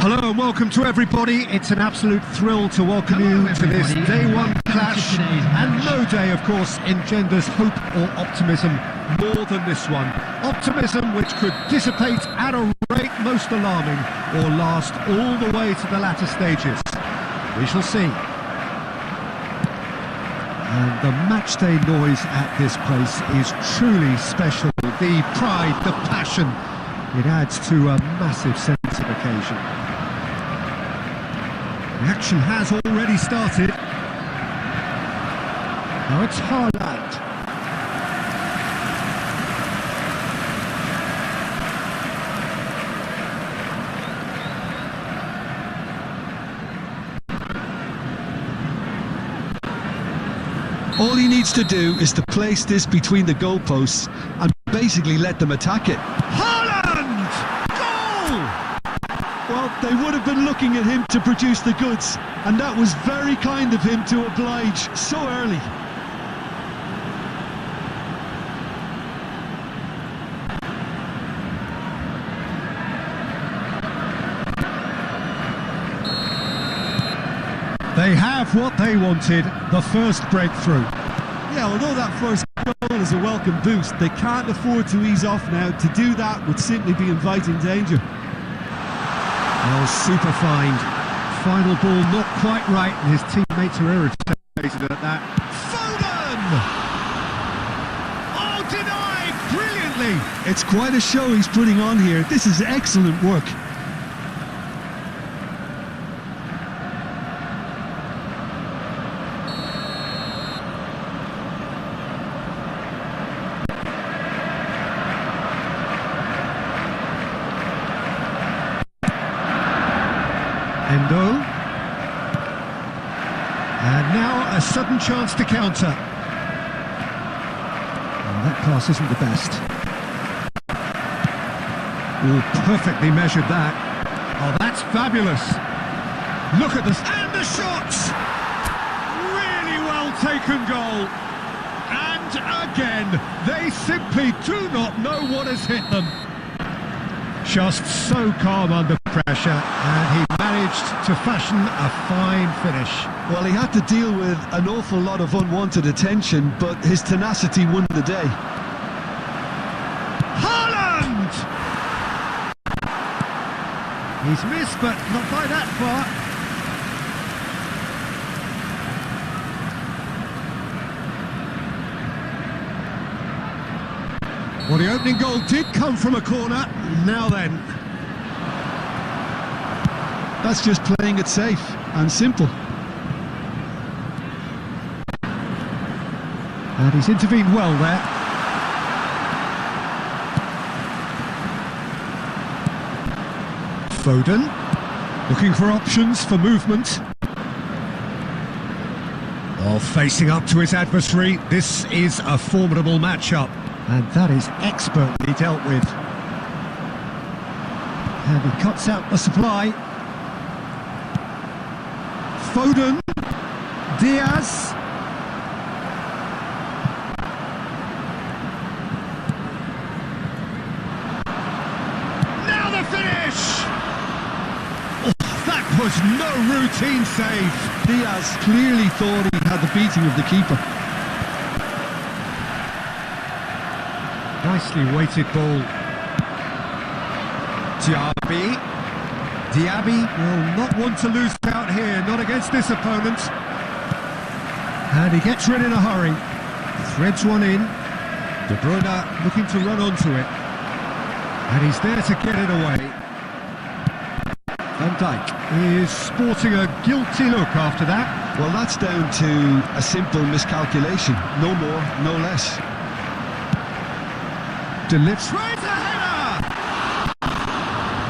Hello and welcome to everybody. It's an absolute thrill to welcome you to this day one clash, and no day, of course, engenders hope or optimism more than this one. Optimism which could dissipate at a rate most alarming or last all the way to the latter stages. We shall see. And the matchday noise at this place is truly special. The pride, the passion, it adds to a massive sense of occasion. The action has already started. Now it's Haaland. All he needs to do is to place this between the goalposts and basically let them attack it. Haaland! Goal! Well, they would have been looking at him to produce the goods, and that was very kind of him to oblige so early. They have what they wanted, the first breakthrough. Yeah, although that first goal is a welcome boost, they can't afford to ease off now. To do that would simply be inviting danger. Oh, super find. Final ball not quite right, and his teammates are irritated at that. Foden! Oh, denied brilliantly! It's quite a show he's putting on here. This is excellent work. Endo. And now a sudden chance to counter. Oh, that pass isn't the best. Oh, perfectly measured that. Oh, that's fabulous. Look at this. And the shots! Really well taken goal. And again, they simply do not know what has hit them. Just so calm under pressure, and he managed to fashion a fine finish. Well, he had to deal with an awful lot of unwanted attention, but his tenacity won the day. Haaland! He's missed, but not by that far. Well, the opening goal did come from a corner. Now then. That's just playing it safe and simple. And he's intervened well there. Foden, looking for options for movement. While facing up to his adversary, this is a formidable matchup. And that is expertly dealt with. And he cuts out the supply. Foden, Diaz. Now the finish! Oh, that was no routine save. Diaz clearly thought he had the beating of the keeper. Nicely weighted ball. Diaby will not want to lose out here, not against this opponent. And he gets rid in a hurry. Threads one in. De Bruyne looking to run onto it. And he's there to get it away. Van Dijk is sporting a guilty look after that. Well, that's down to a simple miscalculation. No more, no less. Delivers straight a header!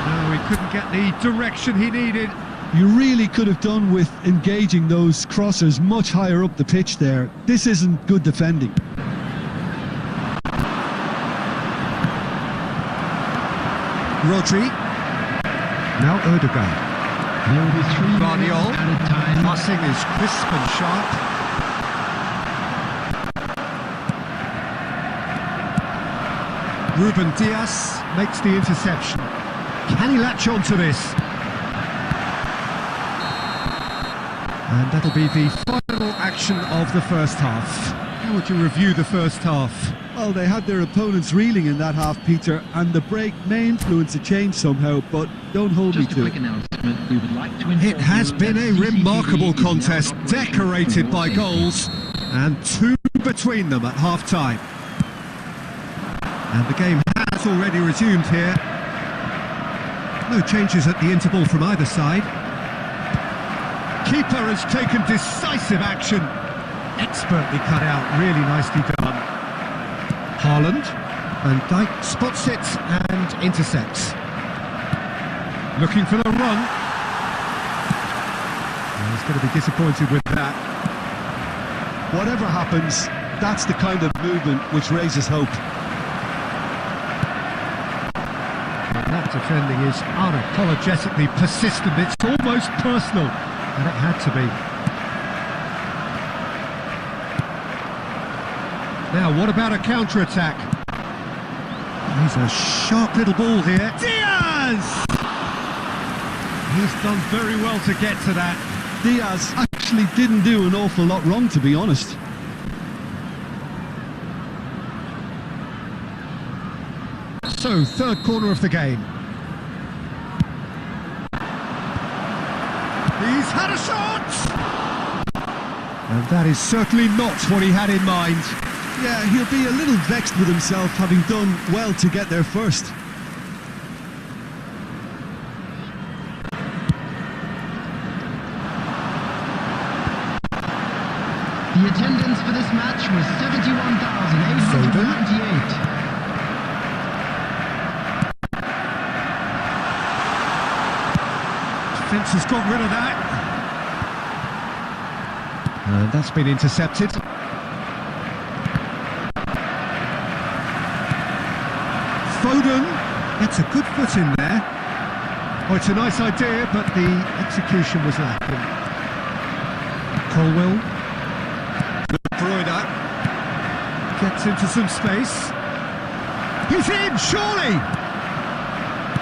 No, he couldn't get the direction he needed. You really could have done with engaging those crossers much higher up the pitch there. This isn't good defending. Rodri. Now Ødegaard. There will be 3 Guardiola. minutes at a time. Passing is crisp and sharp. Ruben Dias makes the interception. Can he latch on to this? And that'll be the final action of the first half. How would you review the first half? Well, they had their opponents reeling in that half, Peter, and the break may influence a change somehow, but don't hold me Just a to quick it. announcement. We would like to inform It has you been that a remarkable CCTV is now contest, operational decorated for by safety. goals, and 2 between them at half-time. And the game has already resumed here. No changes at the interval from either side. Keeper has taken decisive action. Expertly cut out, really nicely done. Haaland, Van Dijk spots it and intercepts. Looking for the run. And he's going to be disappointed with that. Whatever happens, that's the kind of movement which raises hope. That defending is unapologetically persistent. It's almost personal, and it had to be. Now, what about a counter-attack? He's a sharp little ball here. Diaz! He's done very well to get to that. Diaz actually didn't do an awful lot wrong, to be honest. So, third corner of the game. He's had a shot! And that is certainly not what he had in mind. Yeah, he'll be a little vexed with himself, having done well to get there first. The attendance for this match was 71,898. Defence has got rid of that. And that's been intercepted. Foden gets a good foot in there. Oh, it's a nice idea, but the execution was lacking. Colwill. Bruyne gets into some space. He's in, surely!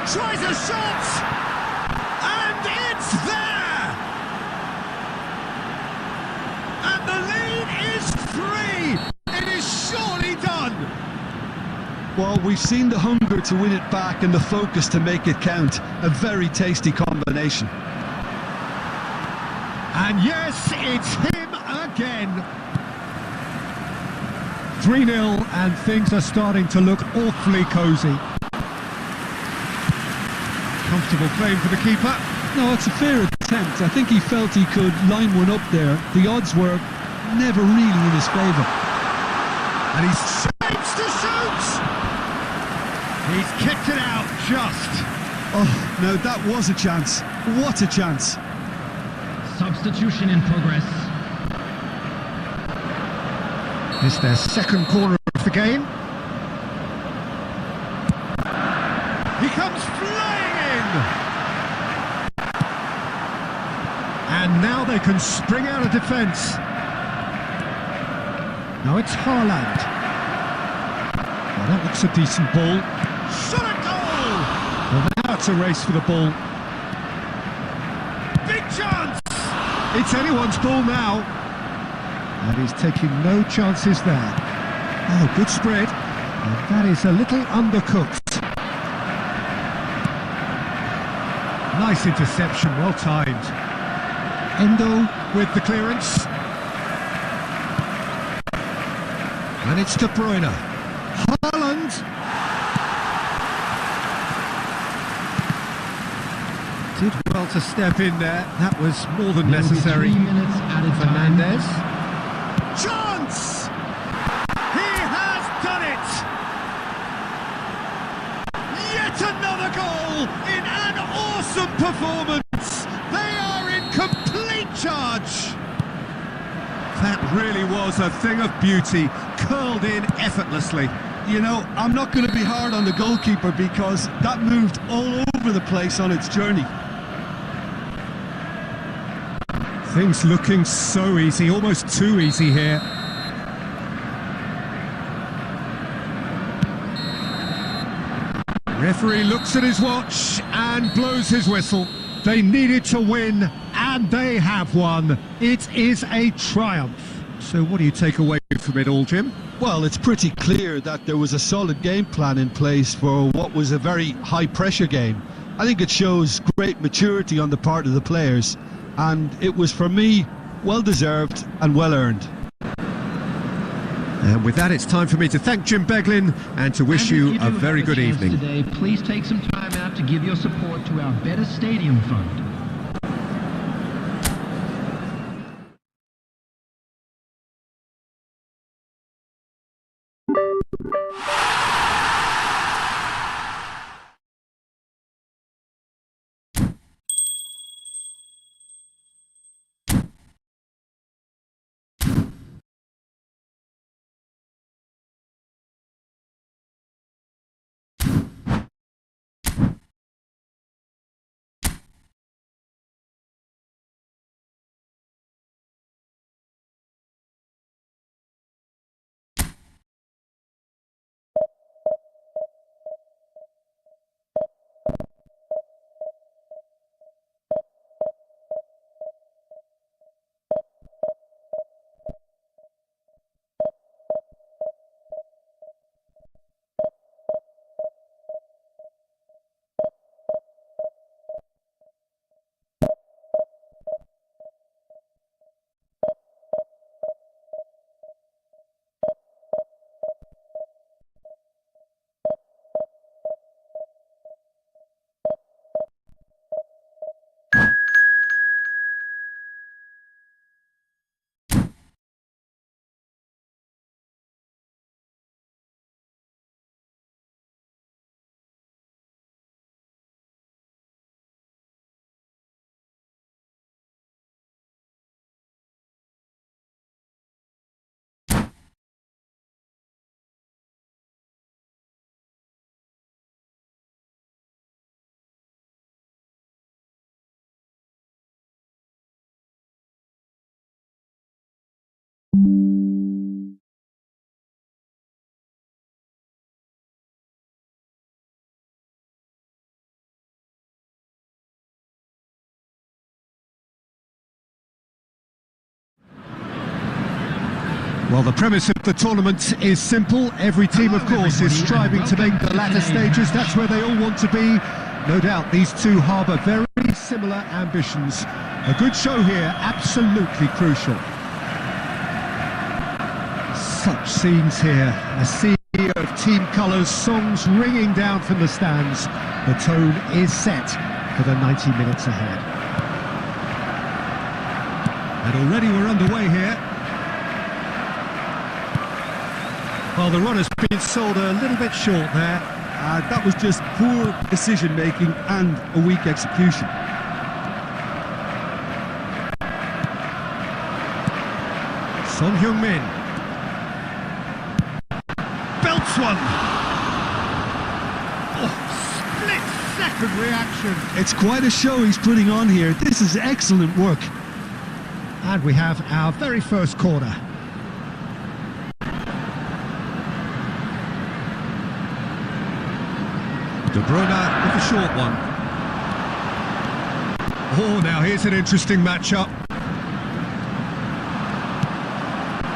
Tries a shot! And it's there! And the lead is 3! It is surely done! Well, we've seen the hunger to win it back and the focus to make it count. A very tasty combination. And yes, it's him again. 3-0, and things are starting to look awfully cosy. Comfortable claim for the keeper. No, it's a fair attempt. I think he felt he could line one up there. The odds were never really in his favour. And he shapes to shoot! He's kicked it out just. Oh, no, that was a chance. What a chance. Substitution in progress. It's their second corner of the game. He comes flying in! And now they can spring out of defence. Now it's Haaland. Well, that looks a decent ball. Shot a goal! Well, now it's a race for the ball. Big chance! It's anyone's ball now. And he's taking no chances there. Oh, good spread. And that is a little undercooked. Nice interception, well timed. Endo with the clearance. And it's De Bruyne. Haaland. Did well to step in there. That was more than There will be necessary. 3 minutes added time. Fernandez. Chance! He has done it! Yet another goal in an awesome performance! They are in complete charge! That really was a thing of beauty, curled in effortlessly. You know, I'm not going to be hard on the goalkeeper because that moved all over the place on its journey. Things looking so easy, almost too easy here. Referee looks at his watch and blows his whistle. They needed to win, and And they have won. It is a triumph. So what do you take away from it all, Jim? Well, it's pretty clear that there was a solid game plan in place for what was a very high-pressure game. I think it shows great maturity on the part of the players, and it was, for me, well-deserved and well-earned. And with that, it's time for me to thank Jim Beglin and to wish you a very good evening. Today, please take some time out to give your support to our Better Stadium Fund. Well, the premise of the tournament is simple. Every team, of course, is striving to make the latter stages. That's where they all want to be. No doubt these two harbour very similar ambitions. A good show here, absolutely crucial. Such scenes here. A sea of team colours, songs ringing down from the stands. The tone is set for the 90 minutes ahead. And already we're underway here. Well, the run has been sold a little bit short there. That was just poor decision-making and a weak execution. Son Heung-min belts one. Oh, split-second reaction. It's quite a show he's putting on here. This is excellent work. And we have our very first corner. De Bruyne with the short one. Oh, now here's an interesting matchup.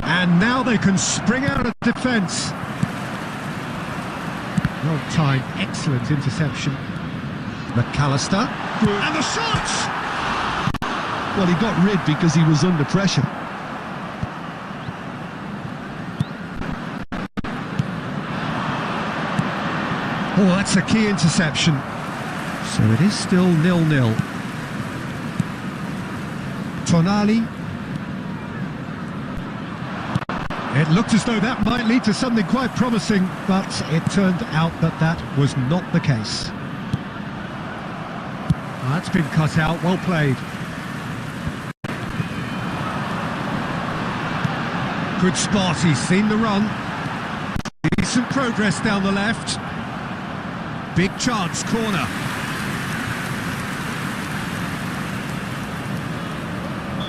And now they can spring out of defence. Well timed, excellent interception. McAllister. And the shot! Well, he got rid because he was under pressure. Oh, that's a key interception. So it is still 0-0. Tonali. It looked as though that might lead to something quite promising, but it turned out that that was not the case. That's been cut out, well played. Good spot, he's seen the run. Decent progress down the left. Big chance, corner.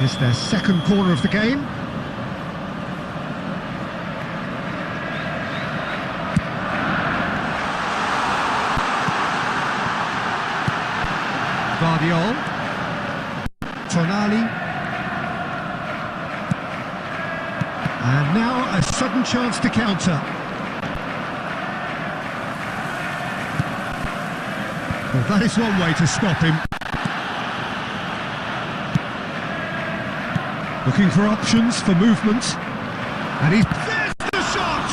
It's their second corner of the game. Guardiol. Tonali. Tonali. And now a sudden chance to counter. Well, that is one way to stop him. Looking for options for movement. And there's the shot!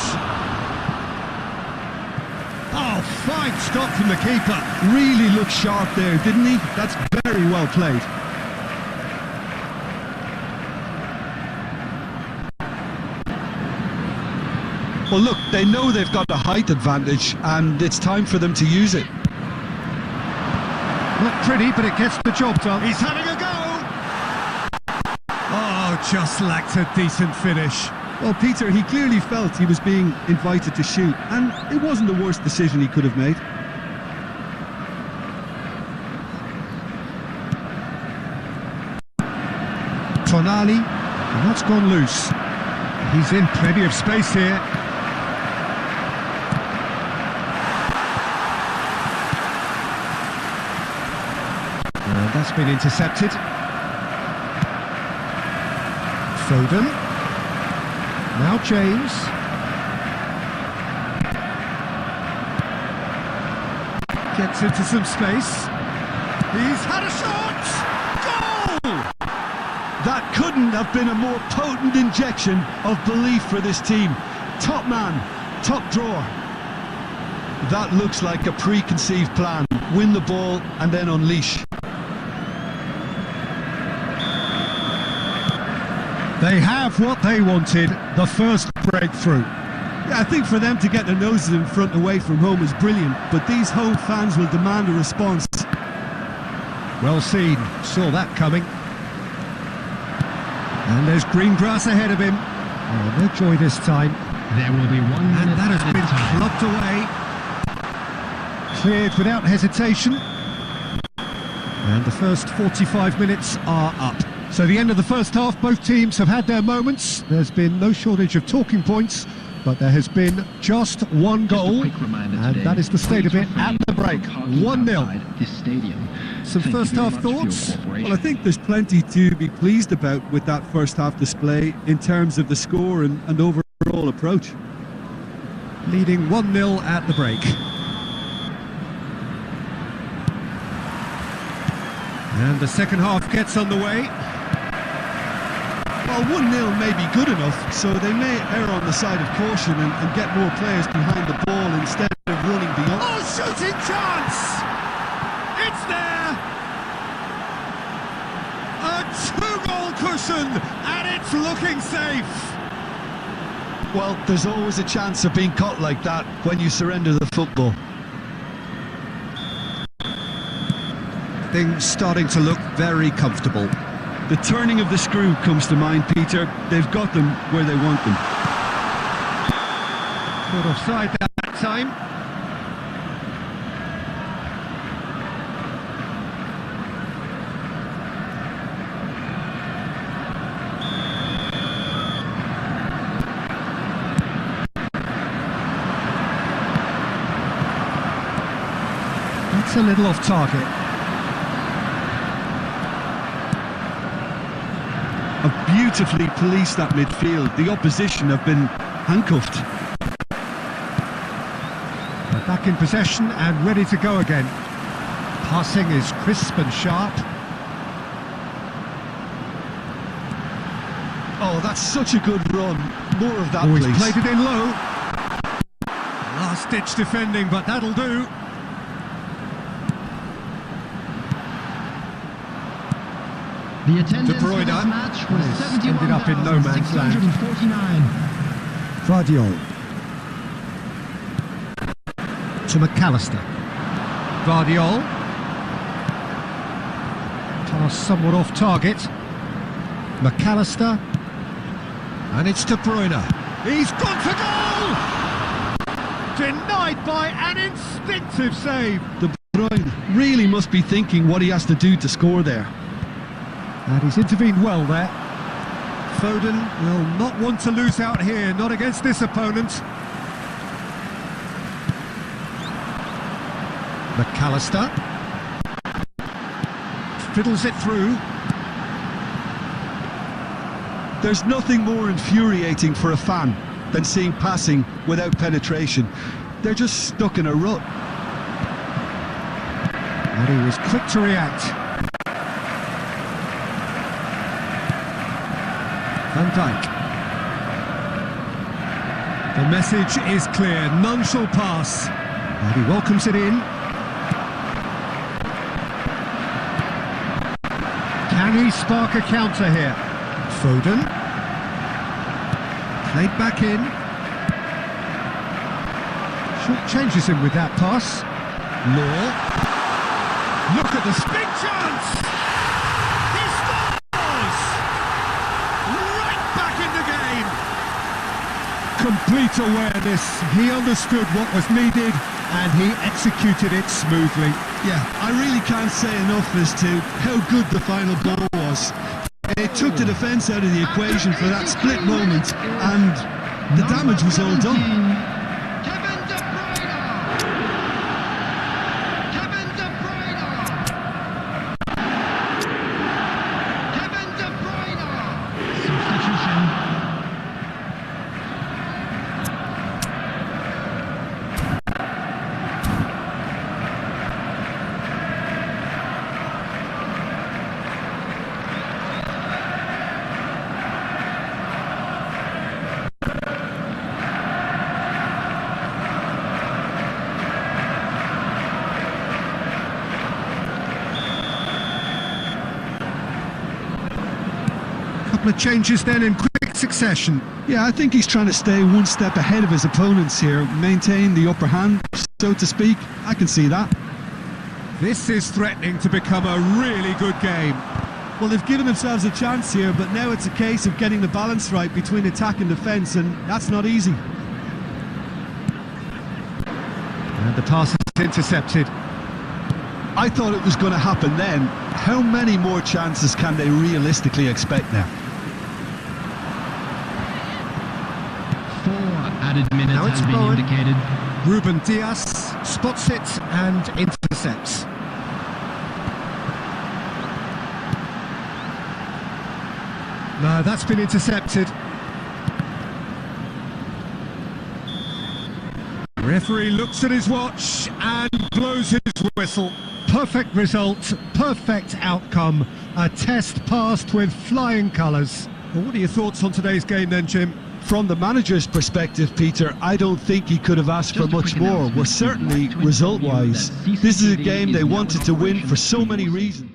Oh, fine stop from the keeper. Really looked sharp there, didn't he? That's very well played. Well, look, they know they've got a height advantage, and it's time for them to use it. Not pretty, but it gets the job done. He's having a go! Oh, just lacked a decent finish. Well, Peter, he clearly felt he was being invited to shoot, and it wasn't the worst decision he could have made. Tonali, and that's gone loose. He's in plenty of space here. And that's been intercepted. Foden. Now James. Gets into some space. He's had a shot! Goal! That couldn't have been a more potent injection of belief for this team. Top man, top drawer. That looks like a preconceived plan. Win the ball and then unleash. They have what they wanted, the first breakthrough. Yeah, I think for them to get their noses in front away from home is brilliant, but these home fans will demand a response. Well seen, saw that coming. And there's green grass ahead of him. Oh, no joy this time. There will be 1 minute And that has added been time. plucked away. Cleared without hesitation. And the first 45 minutes are up. So the end of the first half, both teams have had their moments. There's been no shortage of talking points, but there has been just one Just a goal. quick reminder And today, that is the state of please it at refrain the break. from parking 1-0. outside this stadium. Some Thank you first very half much for your thoughts? cooperation. Well, I think there's plenty to be pleased about with that first half display in terms of the score and overall approach. Leading 1-0 at the break. And the second half gets underway. Well, 1-0 may be good enough, so they may err on the side of caution and get more players behind the ball instead of running beyond. Oh, shooting chance! It's there! A two-goal cushion, and it's looking safe! Well, there's always a chance of being caught like that when you surrender the football. Things starting to look very comfortable. The turning of the screw comes to mind, Peter. They've got them where they want them. Caught offside that time. That's a little off target. Have beautifully policed that midfield. The opposition have been handcuffed. They're back in possession and ready to go again. Passing is crisp and sharp. Oh, that's such a good run. More of that, Oh, he's please. played it in low. Last-ditch defending, but that'll do. The attendance De for Bruyne this match was has ended up in no man's land. 71,649. Vardiol. To McAllister. Vardiol. Pass somewhat off target. McAllister. And it's De Bruyne. He's gone for goal! Denied by an instinctive save. De Bruyne really must be thinking what he has to do to score there. And he's intervened well there. Foden will not want to lose out here, not against this opponent. McAllister fiddles it through. There's nothing more infuriating for a fan than seeing passing without penetration. They're just stuck in a rut. And he was quick to react. Van Dijk. The message is clear, none shall pass. And he welcomes it in. Can he spark a counter here? Foden. Played back in. Short changes him with that pass. Law. Look at this big chance! He scores! Right back in the game! Complete awareness. He understood what was needed and he executed it smoothly. Yeah, I really can't say enough as to how good the final ball was. It took the defence out of the equation for that split moment, and the damage was all done. Kevin De Bruyne! Kevin De Bruyne! Kevin De Bruyne! Substitution. Couple of changes then in quick succession. Yeah, I think he's trying to stay one step ahead of his opponents here, maintain the upper hand, so to speak. I can see that. This is threatening to become a really good game. Well, they've given themselves a chance here, but now it's a case of getting the balance right between attack and defence, and that's not easy. And the pass is intercepted. I thought it was going to happen then. How many more chances can they realistically expect now? 4 added minutes Now it's has been Bowen. indicated. Ruben Diaz spots it and intercepts. No, that's been intercepted. Referee looks at his watch and blows his whistle. Perfect result, perfect outcome. A test passed with flying colours. Well, what are your thoughts on today's game then, Jim? From the manager's perspective, Peter, I don't think he could have asked for Just a much quick more. announcement. Well, certainly We'd like to result-wise. inform you that This is a CCTV game is they now wanted in to win operation for so many 24/7. reasons.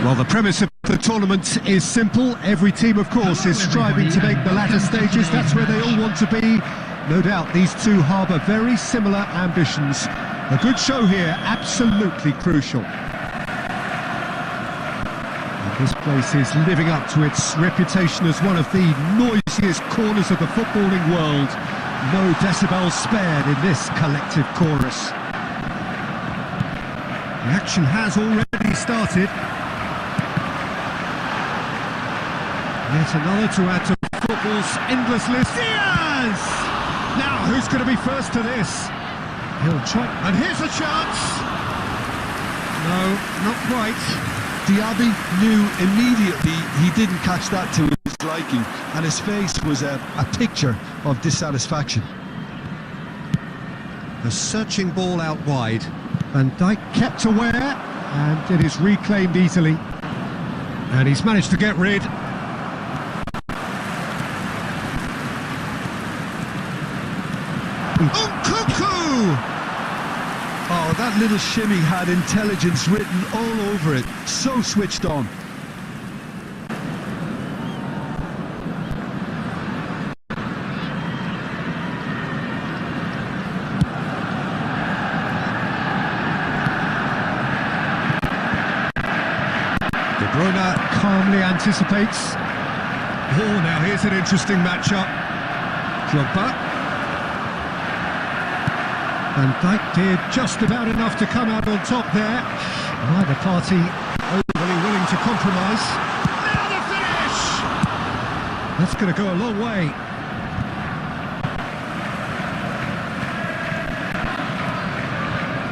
Well, the premise of the tournament is simple. Every team, of course, is striving to make the latter stages. That's where they all want to be. No doubt these two harbour very similar ambitions. A good show here, absolutely crucial. And this place is living up to its reputation as one of the noisiest corners of the footballing world. No decibels spared in this collective chorus. The action has already started. Yet another to add to football's endless list. Diaz! Now, who's going to be first to this? He'll try, and here's a chance! No, not quite. Diaby knew immediately he didn't catch that to his liking, and his face was a picture of dissatisfaction. A searching ball out wide. Van Dijk kept aware, and it is reclaimed easily. And he's managed to get rid. Nkunku! Oh, that little shimmy had intelligence written all over it. So switched on. De Bruyne calmly anticipates. Oh, now here's an interesting matchup. Drogba. Van Dijk did just about enough to come out on top there. Neither party overly willing to compromise. Now the finish! That's going to go a long way.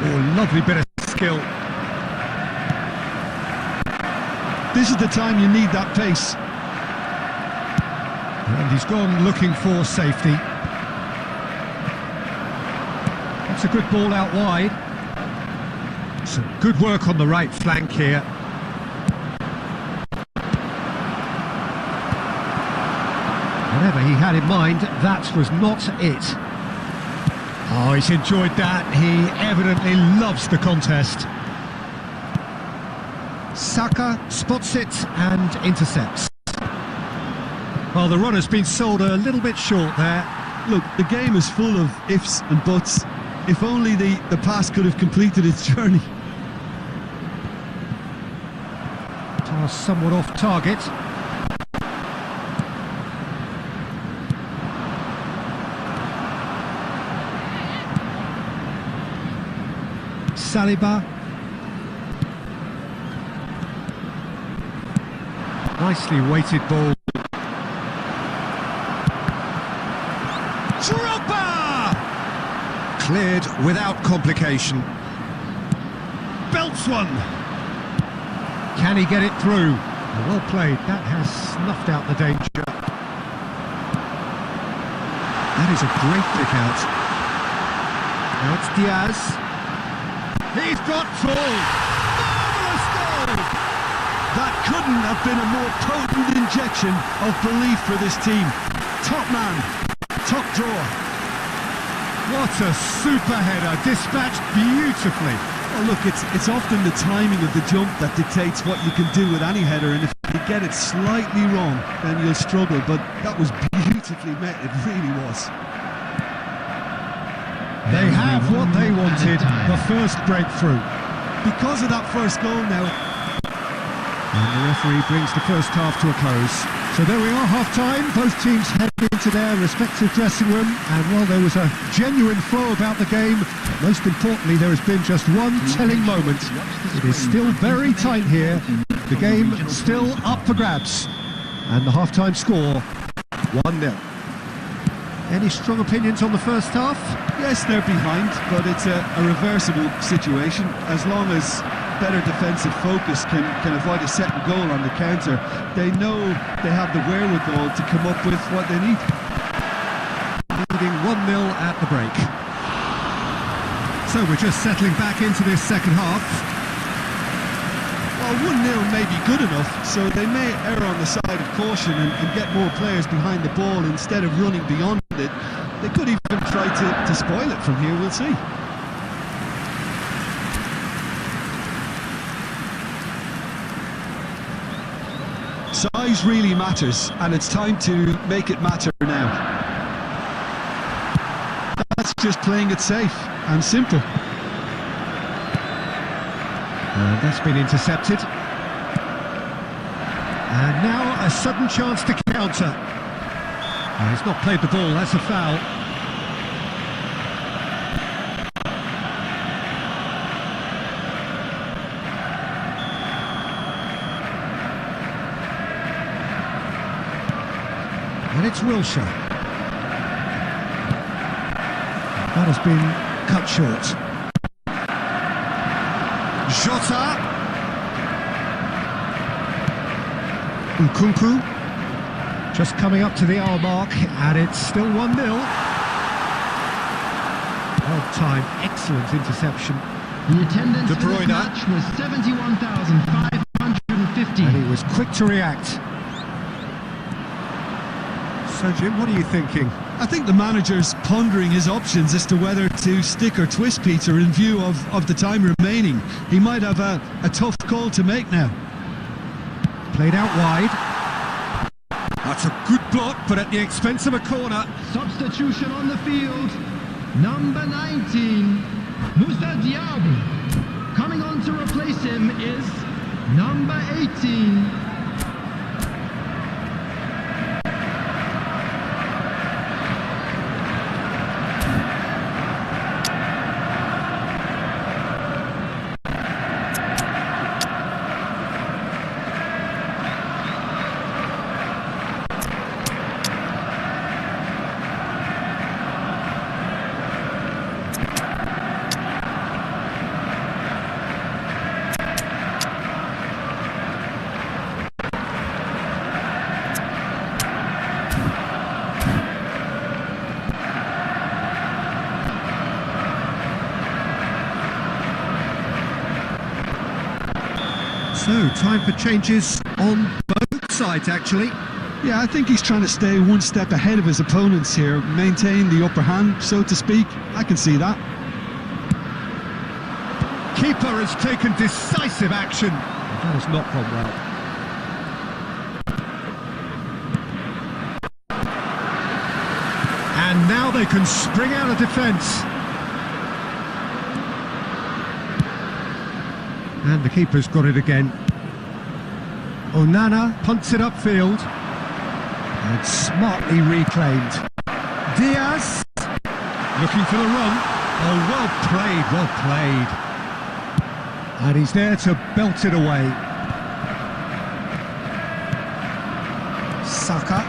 Oh, lovely bit of skill. This is the time you need that pace. And he's gone looking for safety. It's a good ball out wide. Some good work on the right flank here. Whatever he had in mind, that was not it. Oh, he's enjoyed that. He evidently loves the contest. Saka spots it and intercepts. Well, the runner's been sold a little bit short there. Look, the game is full of ifs and buts. If only the pass could have completed its journey. Pass somewhat off target. Saliba. Nicely weighted ball. Drogba! Cleared without complication. Belts one. Can he get it through? Well played. That has snuffed out the danger. That is a great pick out. Now it's Diaz. He's got full. Marvellous goal! That couldn't have been a more potent injection of belief for this team. Top man, top drawer. What a super header, dispatched beautifully. Oh, look, it's often the timing of the jump that dictates what you can do with any header, and if you get it slightly wrong, then you'll struggle, but that was beautifully met, it really was. They have what they wanted, the first breakthrough. Because of that first goal now. And the referee brings the first half to a close. So there we are, half-time. Both teams head into their respective dressing room. And while there was a genuine flow about the game, most importantly, there has been just one telling moment. It is still very tight here. The game still up for grabs. And the half-time score, 1-0. Any strong opinions on the first half? Yes, they're behind, but it's a reversible situation. As long as better defensive focus can avoid a second goal on the counter, they know they have the wherewithal to come up with what they need. Leading 1-0 at the break. So we're just settling back into this second half. Well, 1-0 may be good enough, so they may err on the side of caution and get more players behind the ball instead of running beyond it. They could even try to spoil it from here, we'll see. Size really matters, and it's time to make it matter now. That's just playing it safe and simple. And that's been intercepted. And now a sudden chance to counter. He's not played the ball, that's a foul. And it's Wilshere. That has been cut short. Jota. Nkunku. Just coming up to the hour mark, and it's still 1-0. Well timed, excellent interception. The attendance De for this Bruyne. match was 71,550. And he was quick to react. So, Jim, what are you thinking? I think the manager's pondering his options as to whether to stick or twist Peter in view of the time remaining. He might have a tough call to make now. Played out wide. That's a good block, but at the expense of a corner. Substitution on the field. Number 19, Moussa Diaby. Coming on to replace him is number 18. So, time for changes on both sides, actually. Yeah, I think he's trying to stay one step ahead of his opponents here, maintain the upper hand, so to speak. I can see that. Keeper has taken decisive action. That has not gone well. And now they can spring out of defence. And the keeper's got it again. Onana punts it upfield. And smartly reclaimed. Diaz. Looking for the run. Oh, well played, well played. And he's there to belt it away. Saka.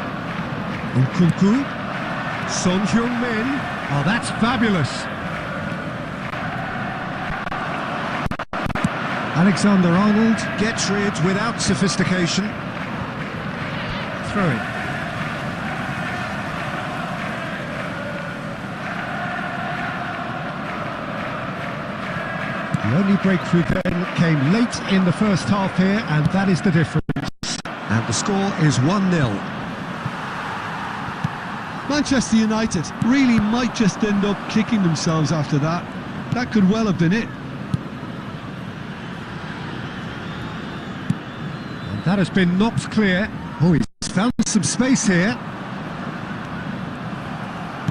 Nkunku. Son Heung-min. Oh, that's fabulous. Alexander-Arnold gets rid without sophistication. Throw it. The only breakthrough then came late in the first half here, and that is the difference. And the score is 1-0. Manchester United really might just end up kicking themselves after that. That could well have been it. And that has been knocked clear. Oh, he's found some space here.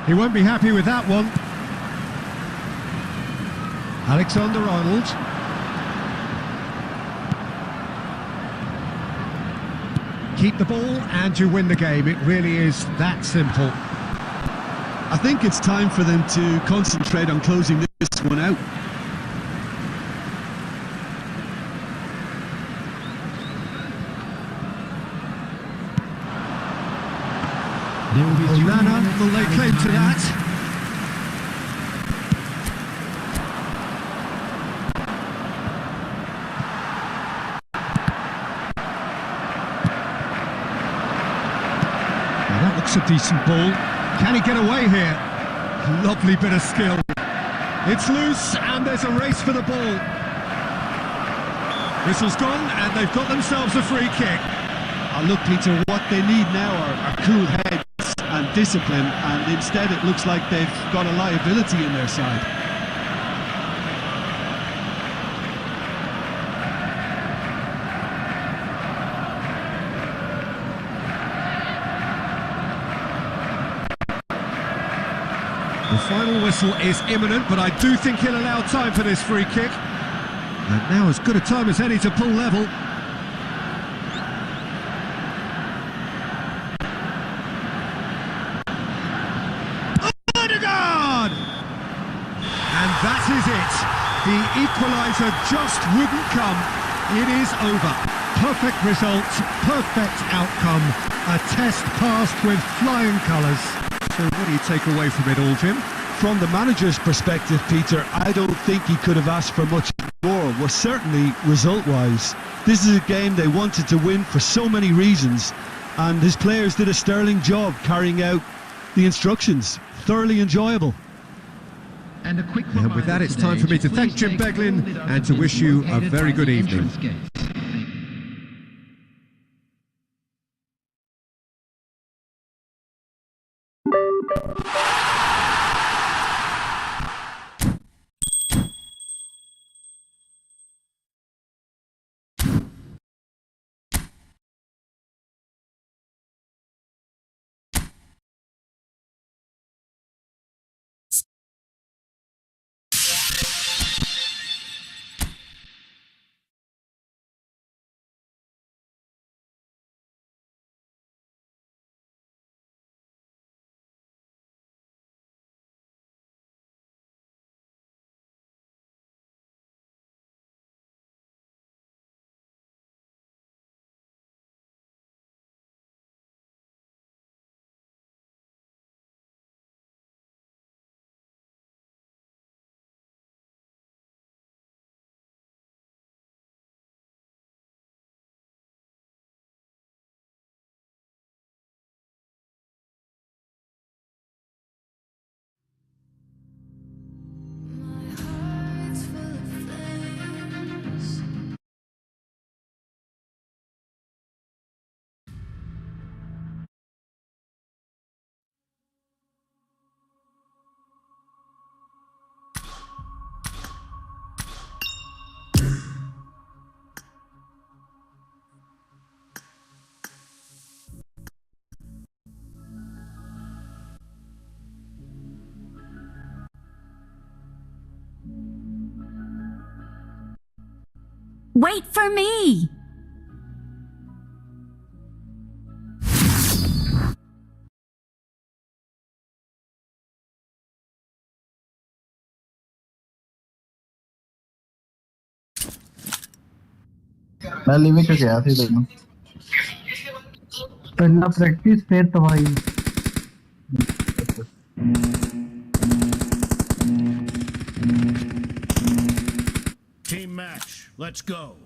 He won't be happy with that one. Alexander-Arnold. Keep the ball and you win the game. It really is that simple. I think it's time for them to concentrate on closing this one out. Onana will lay claim to that. Now that looks a decent ball. Can he get away here? Lovely bit of skill. It's loose and there's a race for the ball. Whistle's gone and they've got themselves a free kick. Look, Peter, what they need now are cool heads and discipline, and instead it looks like they've got a liability in their side. The final whistle is imminent, but I do think he'll allow time for this free kick. And now as good a time as any to pull level. Odegaard! And that is it. The equaliser just wouldn't come. It is over. Perfect result, perfect outcome. A test passed with flying colours. So what do you take away from it all, Jim? From the manager's perspective, Peter, I don't think he could have asked for much more. Well, certainly result-wise. This is a game they wanted to win for so many reasons, and his players did a sterling job carrying out the instructions. Thoroughly enjoyable. And a quick And with that, it's time for me to thank Jim Beglin and to wish you a very good evening. Wait for me! मैं living पे गया था दोनों पहला practice फिर तबाही Team match, let's go.